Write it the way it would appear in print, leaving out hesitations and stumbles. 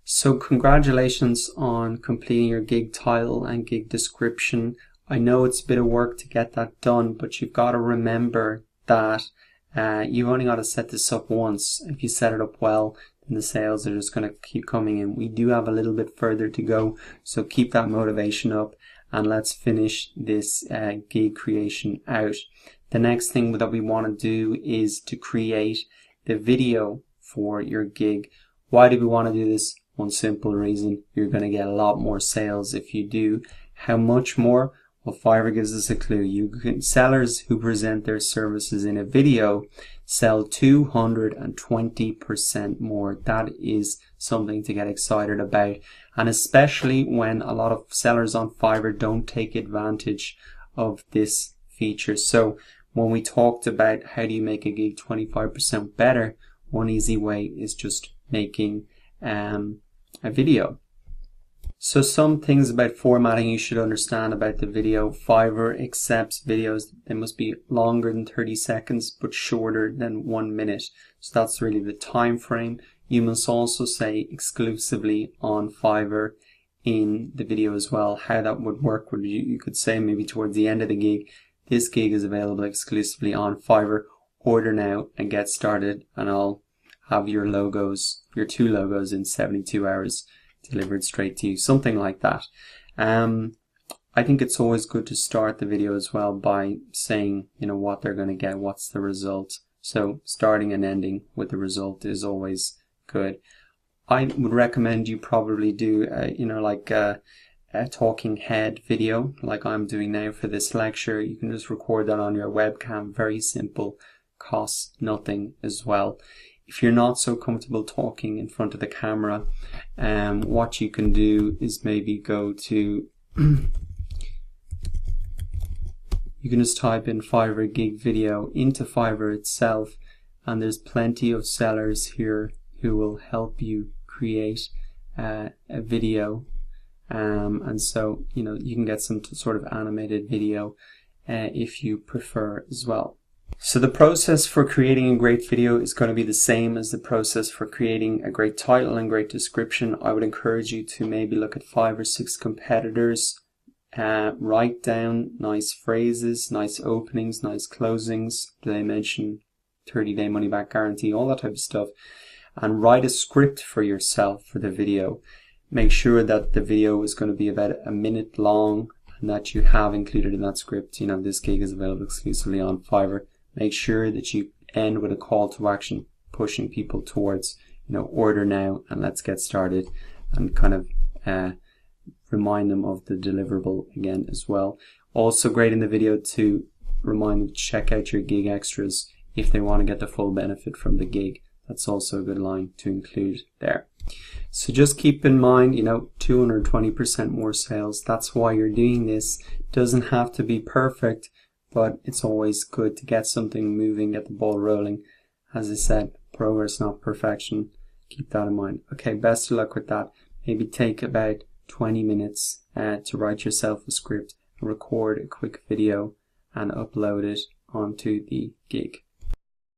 So congratulations on completing your gig title and gig description. I know it's a bit of work to get that done, but you've got to remember that you've only got to set this up once. If you set it up well, then the sales are just going to keep coming in. We do have a little bit further to go, so keep that motivation up and let's finish this gig creation out. The next thing that we want to do is to create the video for your gig. Why do we want to do this? One simple reason: you're going to get a lot more sales if you do. How much more? Well, Fiverr gives us a clue. Sellers who present their services in a video sell 220% more. That is something to get excited about, and especially when a lot of sellers on Fiverr don't take advantage of this feature. So when we talked about how do you make a gig 25% better, one easy way is just making a video. So some things about formatting you should understand about the video. Fiverr accepts videos. They must be longer than 30 seconds but shorter than 1 minute. So that's really the time frame. You must also say exclusively on Fiverr in the video as well. How that would work would you could say maybe towards the end of the gig, this gig is available exclusively on Fiverr. Order now and get started, and I'll have your logos, your 2 logos in 72 hours delivered straight to you, something like that. I think it's always good to start the video as well by saying, what they're going to get, what's the result. So starting and ending with the result is always good. I would recommend you probably do, a talking head video like I'm doing now for this lecture. You can just record that on your webcam. Very simple, costs nothing as well. If you're not so comfortable talking in front of the camera, what you can do is maybe go to, you can just type in Fiverr gig video into Fiverr itself, and there's plenty of sellers here who will help you create a video. And so, you can get some sort of animated video if you prefer as well. So the process for creating a great video is going to be the same as the process for creating a great title and great description. I would encourage you to maybe look at 5 or 6 competitors, write down nice phrases, nice openings, nice closings. Do they mention 30-day money-back guarantee, all that type of stuff, and write a script for yourself for the video. Make sure that the video is going to be about a minute long and that you have included in that script, this gig is available exclusively on Fiverr. Make sure that you end with a call to action, pushing people towards, order now and let's get started, and kind of remind them of the deliverable again as well. Also great in the video to remind them to check out your gig extras if they want to get the full benefit from the gig. That's also a good line to include there. So just keep in mind, 220% more sales. That's why you're doing this. Doesn't have to be perfect, but it's always good to get something moving, get the ball rolling. As I said, progress, not perfection. Keep that in mind. Okay, best of luck with that. Maybe take about 20 minutes to write yourself a script, record a quick video, and upload it onto the gig.